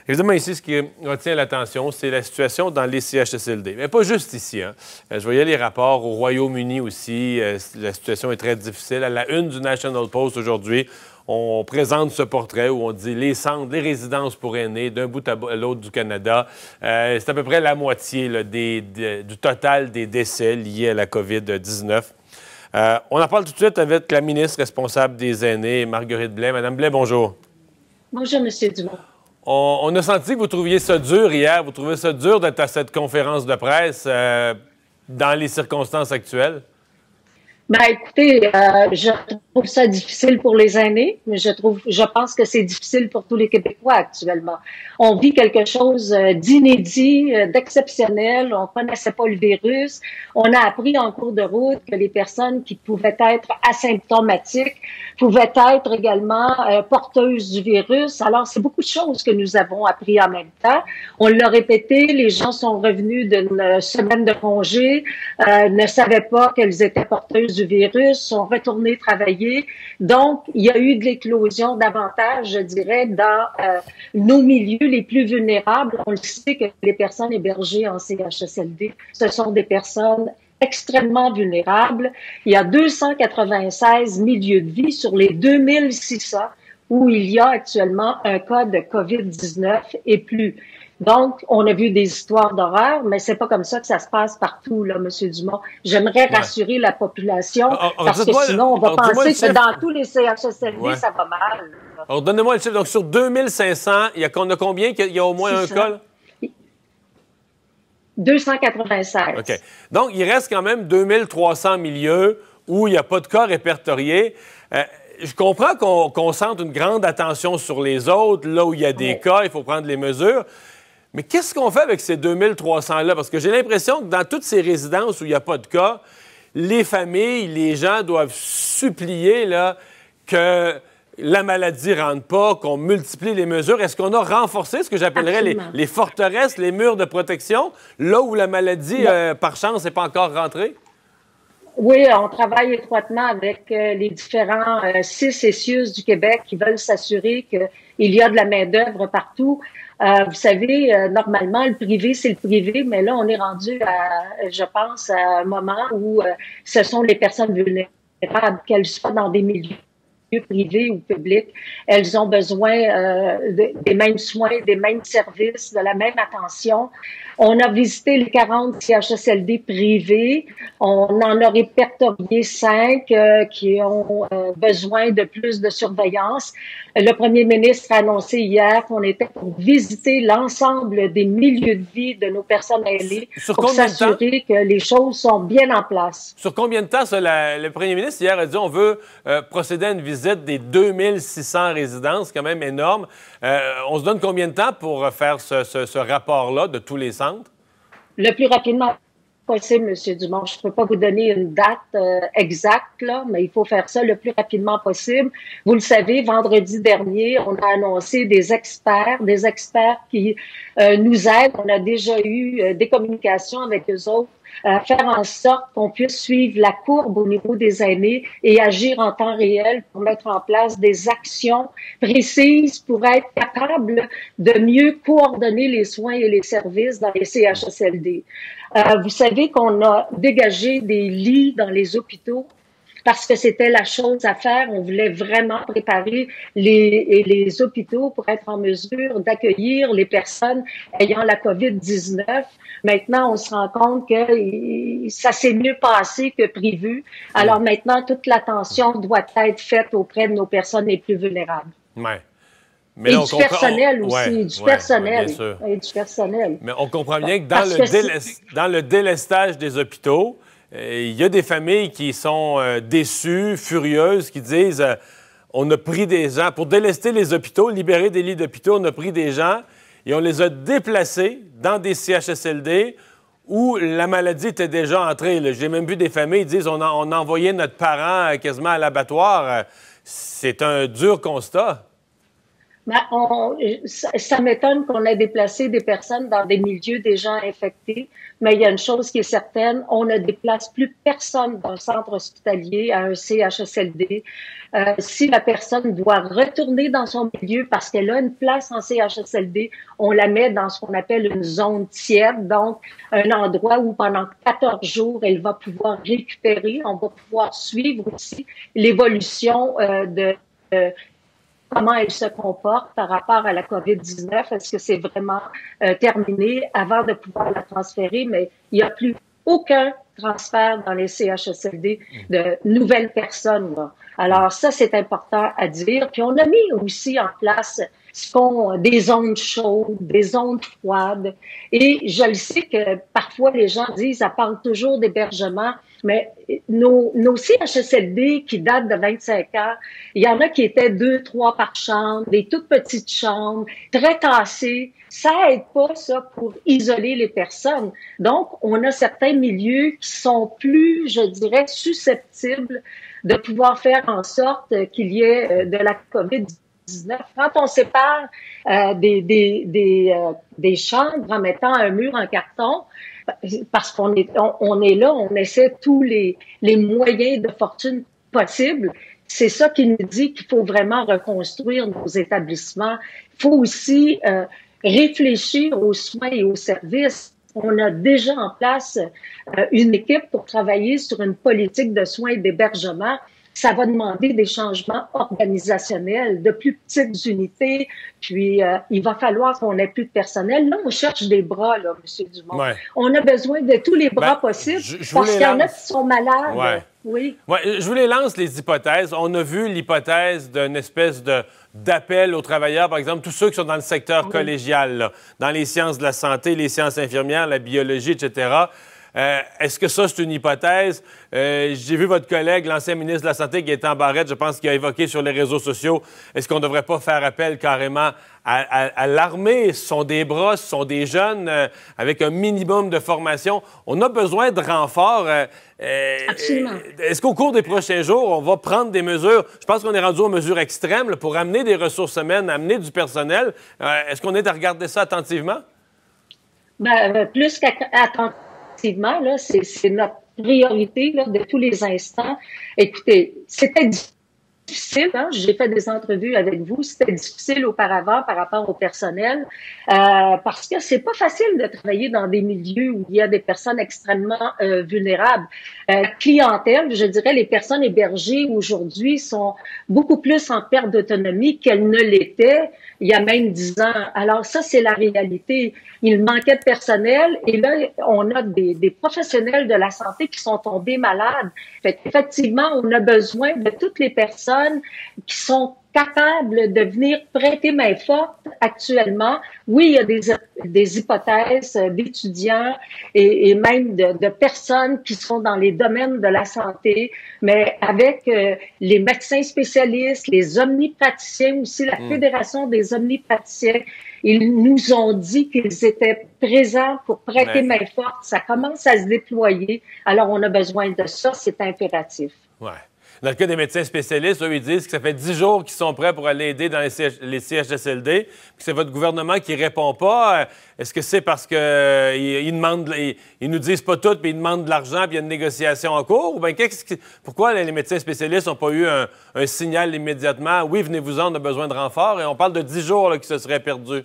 Évidemment, ici, ce qui retient l'attention, c'est la situation dans les CHSLD. Mais pas juste ici. Hein. Je voyais les rapports au Royaume-Uni aussi. La situation est très difficile. À la une du National Post aujourd'hui, on présente ce portrait où on dit les centres, les résidences pour aînés d'un bout à l'autre du Canada. C'est à peu près la moitié là, du total des décès liés à la COVID-19. On en parle tout de suite avec la ministre responsable des aînés, Marguerite Blais. Madame Blais, bonjour. Bonjour, M. Dumont. On a senti que vous trouviez ça dur hier. Vous trouvez ça dur d'être à cette conférence de presse dans les circonstances actuelles? Ben, écoutez, je trouve ça difficile pour les aînés, mais je pense que c'est difficile pour tous les Québécois actuellement. On vit quelque chose d'inédit, d'exceptionnel. On connaissait pas le virus. On a appris en cours de route que les personnes qui pouvaient être asymptomatiques pouvaient être également porteuses du virus. Alors, c'est beaucoup de choses que nous avons appris en même temps. On l'a répété, les gens sont revenus d'une semaine de congé, ne savaient pas qu'elles étaient porteuses du virus, sont retournés travailler. Donc, il y a eu de l'éclosion davantage, je dirais, dans nos milieux les plus vulnérables. On le sait que les personnes hébergées en CHSLD, ce sont des personnes extrêmement vulnérables. Il y a 296 milieux de vie sur les 2600 où il y a actuellement un cas de COVID-19 et plus. Donc, on a vu des histoires d'horreur, mais c'est pas comme ça que ça se passe partout, là, M. Dumont. J'aimerais rassurer la population, parce que sinon, on va penser que dans tous les CHSLD, ça va mal. Alors, donnez-moi le chiffre. Donc, sur 2500, on a combien? Il y a au moins un cas, là? 296. OK. Donc, il reste quand même 2300 milieux où il n'y a pas de cas répertoriés. Je comprends qu'on sente une grande attention sur les autres. Là où il y a des cas, il faut prendre les mesures. Mais qu'est-ce qu'on fait avec ces 2300-là? Parce que j'ai l'impression que dans toutes ces résidences où il n'y a pas de cas, les familles, les gens doivent supplier là, que la maladie ne rentre pas, qu'on multiplie les mesures. Est-ce qu'on a renforcé ce que j'appellerais les forteresses, les murs de protection, là où la maladie, par chance, n'est pas encore rentrée? Oui, on travaille étroitement avec les différents CIS et CIUS du Québec qui veulent s'assurer qu'il y a de la main-d'œuvre partout. Vous savez, normalement, le privé, c'est le privé, mais là, on est rendu à, je pense, à un moment où ce sont les personnes vulnérables, qu'elles soient dans des milieux privés ou publics. Elles ont besoin des mêmes soins, des mêmes services, de la même attention. On a visité les 40 CHSLD privés. On en a répertorié 5 qui ont besoin de plus de surveillance. Le premier ministre a annoncé hier qu'on était pour visiter l'ensemble des milieux de vie de nos personnes aînées pour s'assurer que les choses sont bien en place. Sur combien de temps, ça, le premier ministre hier a dit on veut procéder à une visite des 2600 résidences, quand même énorme. On se donne combien de temps pour faire ce rapport-là de tous les centres? Le plus rapidement possible, M. Dumont. Je ne peux pas vous donner une date exacte, là, mais il faut faire ça le plus rapidement possible. Vous le savez, vendredi dernier, on a annoncé des experts qui nous aident. On a déjà eu des communications avec eux autres, faire en sorte qu'on puisse suivre la courbe au niveau des aînés et agir en temps réel pour mettre en place des actions précises pour être capable de mieux coordonner les soins et les services dans les CHSLD. Vous savez qu'on a dégagé des lits dans les hôpitaux parce que c'était la chose à faire. On voulait vraiment préparer les hôpitaux pour être en mesure d'accueillir les personnes ayant la COVID-19. Maintenant, on se rend compte que ça s'est mieux passé que prévu. Alors maintenant, toute l'attention doit être faite auprès de nos personnes les plus vulnérables. Ouais. Mais et du personnel aussi, du personnel. Et du personnel. Mais on comprend bien que dans le délestage des hôpitaux, il y a des familles qui sont déçues, furieuses, qui disent on a pris des gens, pour délester les hôpitaux, libérer des lits d'hôpitaux, on a pris des gens et on les a déplacés dans des CHSLD où la maladie était déjà entrée. J'ai même vu des familles qui disent on a envoyé notre parent quasiment à l'abattoir. C'est un dur constat. Ben, ça m'étonne qu'on ait déplacé des personnes dans des milieux déjà infectés, mais il y a une chose qui est certaine, on ne déplace plus personne d'un centre hospitalier à un CHSLD. Si la personne doit retourner dans son milieu parce qu'elle a une place en CHSLD, on la met dans ce qu'on appelle une zone tiède, donc un endroit où pendant 14 jours, elle va pouvoir récupérer, on va pouvoir suivre aussi l'évolution comment elle se comporte par rapport à la COVID-19. Est-ce que c'est vraiment terminé avant de pouvoir la transférer? Mais il n'y a plus aucun transfert dans les CHSLD de nouvelles personnes, là. Alors ça, c'est important à dire. Puis on a mis aussi en place des zones chaudes, des zones froides. Et je le sais que parfois les gens disent, ça parle toujours d'hébergement, mais nos CHSLD qui datent de 25 ans, il y en a qui étaient 2, 3 par chambre, des toutes petites chambres, très tassées. Ça aide pas, ça, pour isoler les personnes. Donc, on a certains milieux qui sont plus, je dirais, susceptibles de pouvoir faire en sorte qu'il y ait de la COVID-19. Quand on sépare des chambres en mettant un mur en carton, parce qu'on est, on est là, on essaie tous les moyens de fortune possibles. C'est ça qui nous dit qu'il faut vraiment reconstruire nos établissements. Il faut aussi réfléchir aux soins et aux services. On a déjà en place une équipe pour travailler sur une politique de soins et d'hébergement. Ça va demander des changements organisationnels, de plus petites unités, puis il va falloir qu'on ait plus de personnel. Là, on cherche des bras, là, M. Dumont. Ouais. On a besoin de tous les bras possibles parce qu'il y en a qui sont malades. Ouais. Oui. Ouais, je vous les lance, les hypothèses. On a vu l'hypothèse d'une espèce d'appel aux travailleurs, par exemple, tous ceux qui sont dans le secteur collégial, là, dans les sciences de la santé, les sciences infirmières, la biologie, etc., est-ce que ça, c'est une hypothèse? J'ai vu votre collègue, l'ancien ministre de la Santé, Gaétan Barrette, je pense qu'il a évoqué sur les réseaux sociaux, est-ce qu'on ne devrait pas faire appel carrément à l'armée? Ce sont des bras, ce sont des jeunes avec un minimum de formation. On a besoin de renforts. Absolument. Est-ce qu'au cours des prochains jours, on va prendre des mesures? Je pense qu'on est rendu aux mesures extrêmes là, pour amener des ressources humaines, amener du personnel. Est-ce qu'on est à regarder ça attentivement? Ben, plus qu'attentivement. Là, c'est notre priorité là, de tous les instants. Écoutez, c'était difficile, hein? J'ai fait des entrevues avec vous, c'était difficile auparavant par rapport au personnel, parce que c'est pas facile de travailler dans des milieux où il y a des personnes extrêmement vulnérables. Clientèle, je dirais, les personnes hébergées aujourd'hui sont beaucoup plus en perte d'autonomie qu'elles ne l'étaient il y a même 10 ans. Alors ça, c'est la réalité. Il manquait de personnel et là, on a des professionnels de la santé qui sont tombés malades. Fait qu'effectivement, on a besoin de toutes les personnes qui sont capables de venir prêter main forte actuellement. Oui, il y a des hypothèses d'étudiants et même de personnes qui sont dans les domaines de la santé, mais avec les médecins spécialistes, les omnipraticiens aussi, la Fédération des omnipraticiens, ils nous ont dit qu'ils étaient présents pour prêter main forte. Ça commence à se déployer. Alors, on a besoin de ça. C'est impératif. Ouais. Dans le cas des médecins spécialistes, eux, ils disent que ça fait 10 jours qu'ils sont prêts pour aller aider dans les CHSLD, puis c'est votre gouvernement qui ne répond pas. Est-ce que c'est parce qu'ils nous disent pas tout, puis ils demandent de l'argent, puis il y a une négociation en cours? Ou bien pourquoi les médecins spécialistes n'ont pas eu un signal immédiatement? Oui, venez-vous-en, on a besoin de renfort. Et on parle de 10 jours là, qui se seraient perdus.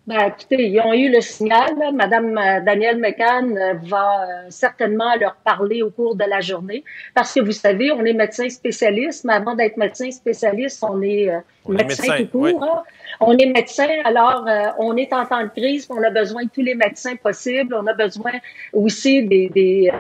Ben, écoutez, ils ont eu le signal. Là. Madame Danielle McCann va certainement leur parler au cours de la journée. Parce que vous savez, on est médecin spécialiste, mais avant d'être médecin spécialiste, on est médecin tout court. Oui. Hein? On est médecin, alors on est en temps de crise, on a besoin de tous les médecins possibles. On a besoin aussi des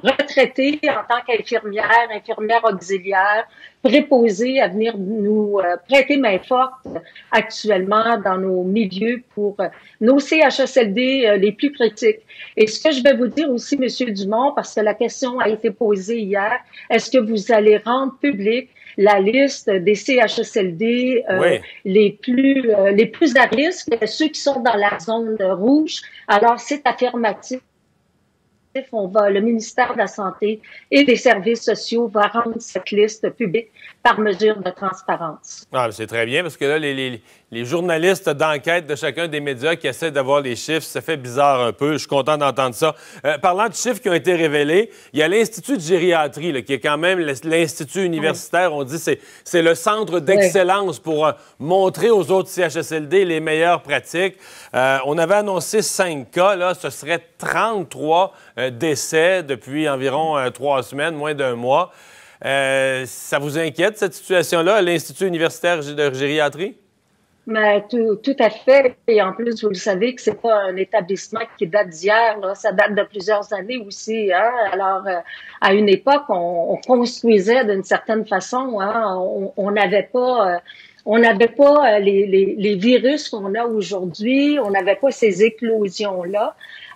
retraités en tant qu'infirmières, infirmières auxiliaires, préposés à venir nous prêter main forte actuellement dans nos milieux pour nos CHSLD les plus critiques. Et ce que je vais vous dire aussi, M. Dumont, parce que la question a été posée hier, est-ce que vous allez rendre public la liste des CHSLD les plus à risque, ceux qui sont dans la zone rouge? Alors, c'est affirmatif. Le ministère de la Santé et des Services sociaux va rendre cette liste publique par mesure de transparence. Ah, c'est très bien, parce que là, les journalistes d'enquête de chacun des médias qui essaient d'avoir les chiffres, ça fait bizarre un peu. Je suis content d'entendre ça. Parlant de chiffres qui ont été révélés, il y a l'Institut de gériatrie, là, qui est quand même l'Institut universitaire. On dit que c'est le centre d'excellence pour montrer aux autres CHSLD les meilleures pratiques. On avait annoncé 5 cas. Là, ce serait 33 décès depuis environ 3 semaines, moins d'un mois. Ça vous inquiète, cette situation-là, à l'Institut universitaire de gériatrie? Mais tout à fait. Et en plus, vous le savez que c'est pas un établissement qui date d'hier, là. Ça date de plusieurs années aussi, hein. Alors, à une époque, on construisait d'une certaine façon, hein. On n'avait pas... on n'avait pas les virus qu'on a aujourd'hui, on n'avait pas ces éclosions-là.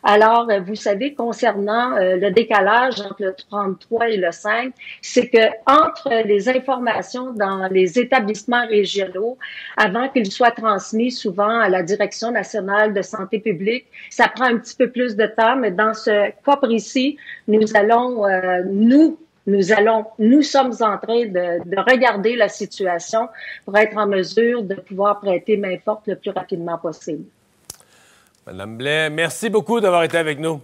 Alors, vous savez, concernant le décalage entre le 33 et le 5, c'est que entre les informations dans les établissements régionaux, avant qu'ils soient transmis souvent à la Direction nationale de santé publique, ça prend un petit peu plus de temps, mais dans ce cas précis, nous sommes en train de regarder la situation pour être en mesure de pouvoir prêter main forte le plus rapidement possible. Madame Blais, merci beaucoup d'avoir été avec nous.